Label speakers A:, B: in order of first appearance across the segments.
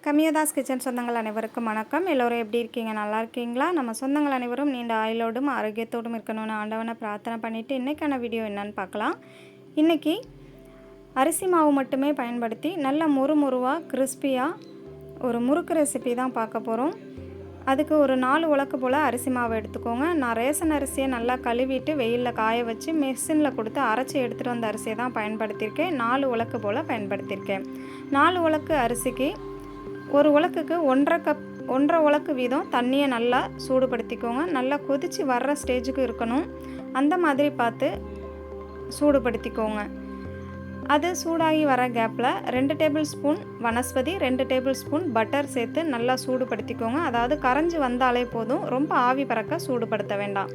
A: கம்மியதாஸ் kitchen சொந்தங்கள் அனைவருக்கும் வணக்கம். எல்லோரும் எப்படி இருக்கீங்க? நல்லா இருக்கீங்களா? நம்ம சொந்தங்கள் அனைவரும் நீண்ட ஆயுளோடும் ஆரோக்கியத்தோடும் இருக்கணும்னு ஆண்டவனை பிரார்த்தனை பண்ணிவிட்டு இன்றைக்கான வீடியோ என்னன்னு பார்க்கலாம். இன்றைக்கி அரிசி மாவு மட்டுமே பயன்படுத்தி நல்ல முறுமுறுவாக கிறிஸ்பியாக ஒரு முறுக்கு ரெசிபி தான் பார்க்க போகிறோம். அதுக்கு ஒரு 4 உலக்கு போல் அரிசி மாவு எடுத்துக்கோங்க. நான் ரேஷன் அரிசியை நல்லா கழுவிட்டு வெயிலில் காய வச்சு மிஷினில் கொடுத்து அரைச்சி எடுத்துகிட்டு வந்த அரிசியை தான் பயன்படுத்தியிருக்கேன். 4 உலக்கு போல் பயன்படுத்தியிருக்கேன். 4 உலக்கு அரிசிக்கு ஒரு உலக்குக்கு 1.5 உலக்கு வீதம் தண்ணியை நல்லா சூடுபடுத்திக்கோங்க. நல்லா கொதித்து வர்ற ஸ்டேஜுக்கு இருக்கணும். அந்த மாதிரி பார்த்து சூடுபடுத்திக்கோங்க. அது சூடாகி வர கேப்பில் 2 table spoon vanaspati, 2 table spoon butter சேர்த்து நல்லா சூடுபடுத்திக்கோங்க. அதாவது கரைஞ்சி வந்தாலே போதும், ரொம்ப ஆவி பறக்க சூடுபடுத்த வேண்டாம்.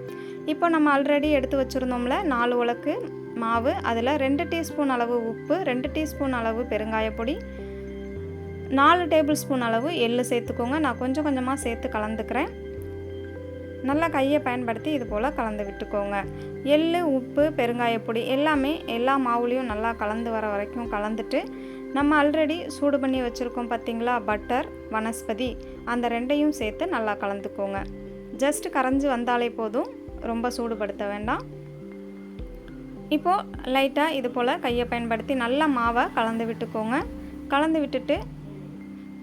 A: இப்போ நம்ம ஆல்ரெடி எடுத்து வச்சுருந்தோம்ல 4 உலக்கு மாவு, அதில் 2 டீஸ்பூன் அளவு உப்பு, 2 டீஸ்பூன் அளவு பெருங்காயப்பொடி, 4 டேபிள் ஸ்பூன் அளவு எள்ளு சேர்த்துக்கோங்க. நான் கொஞ்சம் கொஞ்சமாக சேர்த்து கலந்துக்கிறேன். நல்லா கையை பயன்படுத்தி இது போல் கலந்து விட்டுக்கோங்க. எள்ளு, உப்பு, பெருங்காயப்பொடி எல்லாமே எல்லா மாவுலேயும் நல்லா கலந்து வர வரைக்கும் கலந்துட்டு, நம்ம ஆல்ரெடி சூடு பண்ணி வச்சுருக்கோம் பார்த்திங்களா பட்டர், வனஸ்பதி, அந்த 2ஐயும் சேர்த்து நல்லா கலந்துக்கோங்க. ஜஸ்ட் கரைஞ்சி வந்தாலே போதும், ரொம்ப சூடுபடுத்த வேண்டாம். இப்போது லைட்டாக இது போல் கையை பயன்படுத்தி நல்லா மாவை கலந்து விட்டுக்கோங்க. கலந்து விட்டுட்டு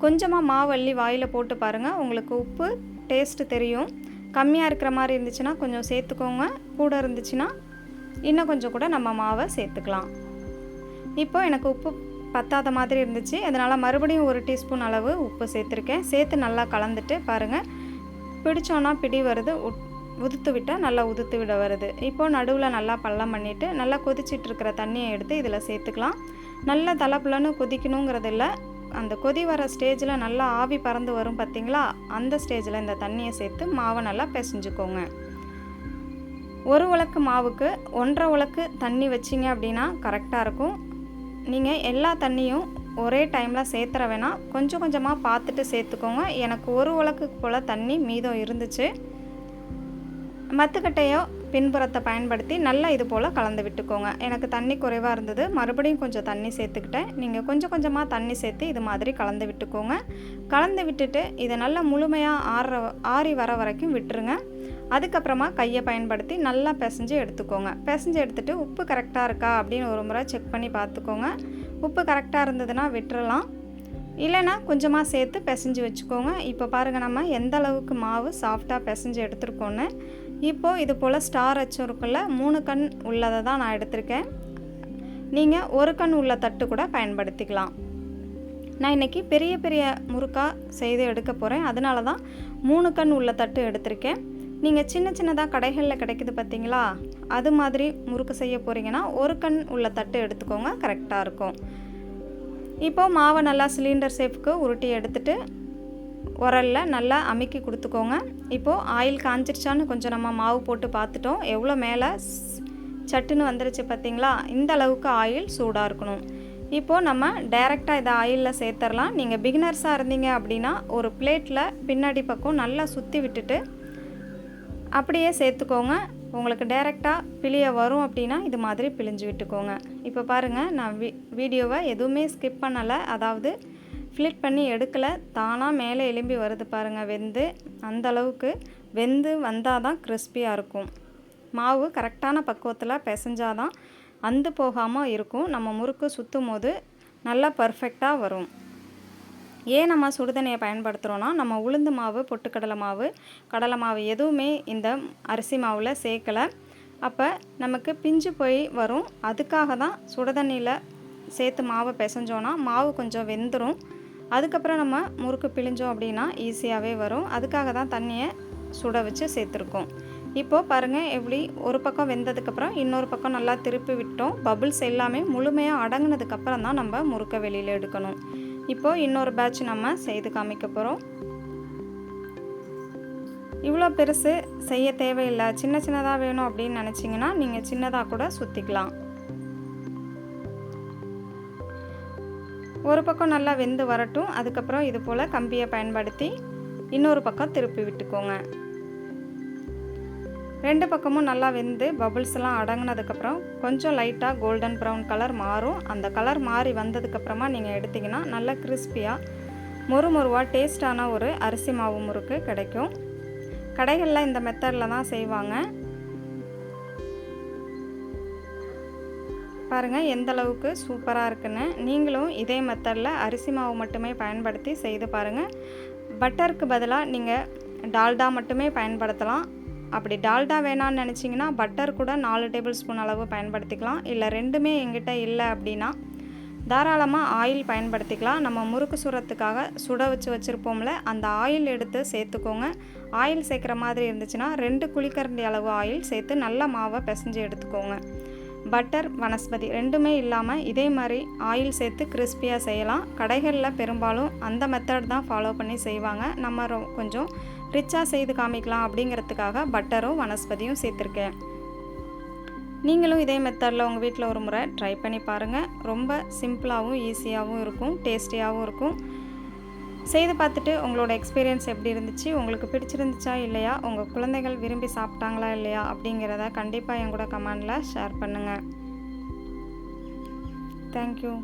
A: கொஞ்சமாக மாவு அள்ளி வாயில் போட்டு பாருங்கள். உங்களுக்கு உப்பு டேஸ்ட்டு தெரியும். கம்மியாக இருக்கிற மாதிரி இருந்துச்சுன்னா கொஞ்சம் சேர்த்துக்கோங்க. கூட இருந்துச்சுன்னா இன்னும் கொஞ்சம் கூட நம்ம மாவை சேர்த்துக்கலாம். இப்போ எனக்கு உப்பு பத்தாத மாதிரி இருந்துச்சு, அதனால் மறுபடியும் 1 டீஸ்பூன் அளவு உப்பு சேர்த்துருக்கேன். சேர்த்து நல்லா கலந்துட்டு பாருங்கள், பிடிச்சோன்னா பிடி வருது, உதுத்து விட்டால் நல்லா உதுத்து விட வருது. இப்போது நடுவில் நல்லா பள்ளம் பண்ணிவிட்டு நல்லா கொதிச்சிட்ருக்கிற தண்ணியை எடுத்து இதில் சேர்த்துக்கலாம். நல்லா தலப்புலன்னு கொதிக்கணுங்கிறது இல்லை, அந்த கொதி வர ஸ்டேஜில் நல்லா ஆவி பறந்து வரும் பார்த்திங்களா, அந்த ஸ்டேஜில் இந்த தண்ணியை சேர்த்து மாவை நல்லா பிசைஞ்சுக்கோங்க. 1 உலக்கு மாவுக்கு 1.5 உலக்கு தண்ணி வச்சிங்க அப்படின்னா கரெக்டாக இருக்கும். நீங்கள் எல்லா தண்ணியும் ஒரே டைமில் சேர்த்துற வேணாம், கொஞ்சம் கொஞ்சமாக பார்த்துட்டு சேர்த்துக்கோங்க. எனக்கு 1 உலக்குக்கு போல் தண்ணி மீதம் இருந்துச்சு. மத்துக்கட்டையோ பின்புறத்தை பயன்படுத்தி நல்லா இது போல் கலந்து விட்டுக்கோங்க. எனக்கு தண்ணி குறைவாக இருந்தது, மறுபடியும் கொஞ்சம் தண்ணி சேர்த்துக்கிட்டேன். நீங்கள் கொஞ்சம் கொஞ்சமாக தண்ணி சேர்த்து இது மாதிரி கலந்து விட்டுக்கோங்க. கலந்து விட்டுட்டு இதை நல்லா முழுமையாக ஆறி வர வரைக்கும் விட்டுருங்க. அதுக்கப்புறமா கையை பயன்படுத்தி நல்லா பிசைஞ்சு எடுத்துக்கோங்க. பிசைஞ்சு எடுத்துகிட்டு உப்பு கரெக்டாக இருக்கா அப்படின்னு ஒரு முறை செக் பண்ணி பார்த்துக்கோங்க. உப்பு கரெக்டாக இருந்ததுன்னா விட்டுறலாம், இல்லைனா கொஞ்சமாக சேர்த்து பிசைஞ்சு வச்சுக்கோங்க. இப்போ பாருங்கள், நம்ம எந்த அளவுக்கு மாவு சாஃப்டாக பிசைஞ்சு எடுத்துருக்கோன்னு. இப்போது இது போல் ஸ்டார் அச்சு இருக்குல்ல, 3 கண் உள்ளதை தான் நான் எடுத்திருக்கேன். நீங்கள் 1 கண் உள்ள தட்டு கூட பயன்படுத்திக்கலாம். நான் இன்றைக்கி பெரிய பெரிய முறுக்காக செய்து எடுக்க போகிறேன், அதனால தான் 3 கண் உள்ள தட்டு எடுத்திருக்கேன். நீங்கள் சின்ன சின்னதாக கடைகளில் கிடைக்குது பார்த்திங்களா, அது மாதிரி முறுக்கு செய்ய போகிறீங்கன்னா 1 கண் உள்ள தட்டு எடுத்துக்கோங்க, கரெக்டாக இருக்கும். இப்போது மாவை நல்லா சிலிண்டர் ஷேப்புக்கு உருட்டி எடுத்துகிட்டு உரலில் நல்லா அமுக்கி கொடுத்துக்கோங்க. இப்போது ஆயில் காஞ்சிருச்சான்னு கொஞ்சம் நம்ம மாவு போட்டு பார்த்துட்டோம். எவ்வளோ மேலே சட்டுன்னு வந்துருச்சு பார்த்திங்களா, இந்த அளவுக்கு ஆயில் சூடாக இருக்கணும். இப்போது நம்ம டைரெக்டாக இதை ஆயிலில் சேர்த்துடலாம். நீங்கள் பிகினர்ஸாக இருந்தீங்க அப்படின்னா ஒரு பிளேட்டில் பின்னாடி பக்கம் நல்லா சுற்றி விட்டுட்டு அப்படியே சேர்த்துக்கோங்க. உங்களுக்கு டைரெக்டாக பிழிய வரும் அப்படின்னா இது மாதிரி பிழிஞ்சு விட்டுக்கோங்க. இப்போ பாருங்கள், நான் வீடியோவை எதுவுமே ஸ்கிப் பண்ணலை, அதாவது ஃப்ளிப் பண்ணி எடுக்கலை, தானாக மேலே எலும்பி வருது பாருங்கள் வெந்து. அந்தளவுக்கு வெந்து வந்தால் தான் கிறிஸ்பியாக இருக்கும். மாவு கரெக்டான பக்குவத்தில் பிசைஞ்சாதான் அந்து போகாமல் இருக்கும். நம்ம முறுக்கு சுற்றும் போது நல்லா பர்ஃபெக்டாக வரும். ஏன் நம்ம சுடுதண்ணியை பயன்படுத்துகிறோன்னா, நம்ம உளுந்து மாவு, பொட்டுக்கடலை மாவு, கடலை மாவு எதுவுமே இந்த அரிசி மாவில் சேர்க்கலை. அப்போ நமக்கு பிஞ்சு போய் வரும். அதுக்காக தான் சுடுதண்ணியில் சேர்த்து மாவை பிசைஞ்சோன்னா மாவு கொஞ்சம் வெந்துடும். அதுக்கப்புறம் நம்ம முறுக்கு பிழிஞ்சோம் அப்படின்னா ஈஸியாகவே வரும். அதுக்காக தான் தண்ணியை சுட வச்சு சேர்த்துருக்கோம். இப்போது பாருங்கள், எப்படி ஒரு பக்கம் வெந்ததுக்கப்புறம் இன்னொரு பக்கம் நல்லா திருப்பி விட்டோம். பபுள்ஸ் எல்லாமே முழுமையாக அடங்கினதுக்கப்புறம் தான் நம்ம முறுக்கை வெளியில் எடுக்கணும். இப்போது இன்னொரு பேட்ச் நம்ம செய்து காமிக்க போகிறோம். இவ்வளோ பெருசு செய்ய தேவையில்லை, சின்ன சின்னதாக வேணும் அப்படின்னு நினச்சிங்கன்னா நீங்கள் சின்னதாக கூட சுற்றிக்கலாம். ஒரு பக்கம் நல்லா வெந்து வரட்டும். அதுக்கப்புறம் இது போல் கம்பியை பயன்படுத்தி இன்னொரு பக்கம் திருப்பி விட்டுக்கோங்க. 2 பக்கமும் நல்லா வெந்து பபுள்ஸ்லாம் அடங்கினதுக்கப்புறம் கொஞ்சம் லைட்டாக கோல்டன் ப்ரௌன் கலர் மாறும். அந்த கலர் மாறி வந்ததுக்கப்புறமா நீங்கள் எடுத்திங்கன்னா நல்லா கிறிஸ்பியாக மொறுமொறுவாக டேஸ்டான ஒரு அரிசி மாவு முறுக்கு கிடைக்கும். கடைகளில் இந்த மெத்தடில் தான் செய்வாங்க. பாருங்கள் எந்த அளவுக்கு சூப்பராக இருக்குன்னு. நீங்களும் இதே மெத்தடில் அரிசி மாவு மட்டுமே பயன்படுத்தி செய்து பாருங்கள். பட்டருக்கு பதிலாக நீங்கள் டால்டா மட்டுமே பயன்படுத்தலாம். அப்படி டால்டா வேணான்னு நினச்சிங்கன்னா பட்டர் கூட 4 டேபிள் ஸ்பூன் அளவு பயன்படுத்திக்கலாம். இல்லை ரெண்டுமே எங்கிட்ட இல்லை அப்படின்னா தாராளமாக ஆயில் பயன்படுத்திக்கலாம். நம்ம முறுக்கு சுடுறதுக்காக சுட வச்சுருப்போம்ல, அந்த ஆயில் எடுத்து சேர்த்துக்கோங்க. ஆயில் சேர்க்குற மாதிரி இருந்துச்சுன்னா 2 குழிக்கரண்டி அளவு ஆயில் சேர்த்து நல்லா மாவை பிசைஞ்சு எடுத்துக்கோங்க. பட்டர், வனஸ்பதி ரெண்டுமே இல்லாமல் இதே மாதிரி ஆயில் சேர்த்து கிறிஸ்பியாக செய்யலாம். கடைகளில் பெரும்பாலும் அந்த மெத்தட் தான் ஃபாலோ பண்ணி செய்வாங்க. நம்ம கொஞ்சம் ரிச்சாக செய்து காமிக்கலாம் அப்படிங்கிறதுக்காக பட்டரும் வனஸ்பதியும் சேர்த்துருக்கேன். நீங்களும் இதே மெத்தடில் உங்கள் வீட்டில் ஒரு முறை ட்ரை பண்ணி பாருங்கள். ரொம்ப சிம்பிளாகவும் ஈஸியாகவும் இருக்கும், டேஸ்டியாகவும் இருக்கும். செய்து பார்த்துட்டு உங்களோட எக்ஸ்பீரியன்ஸ் எப்படி இருந்துச்சு, உங்களுக்கு பிடிச்சிருந்துச்சா இல்லையா, உங்கள் குழந்தைகள் விரும்பி சாப்பிட்டாங்களா இல்லையா அப்படிங்கிறத கண்டிப்பாக என் கூட கமெண்டில் ஷேர் பண்ணுங்கள். தேங்க்யூ.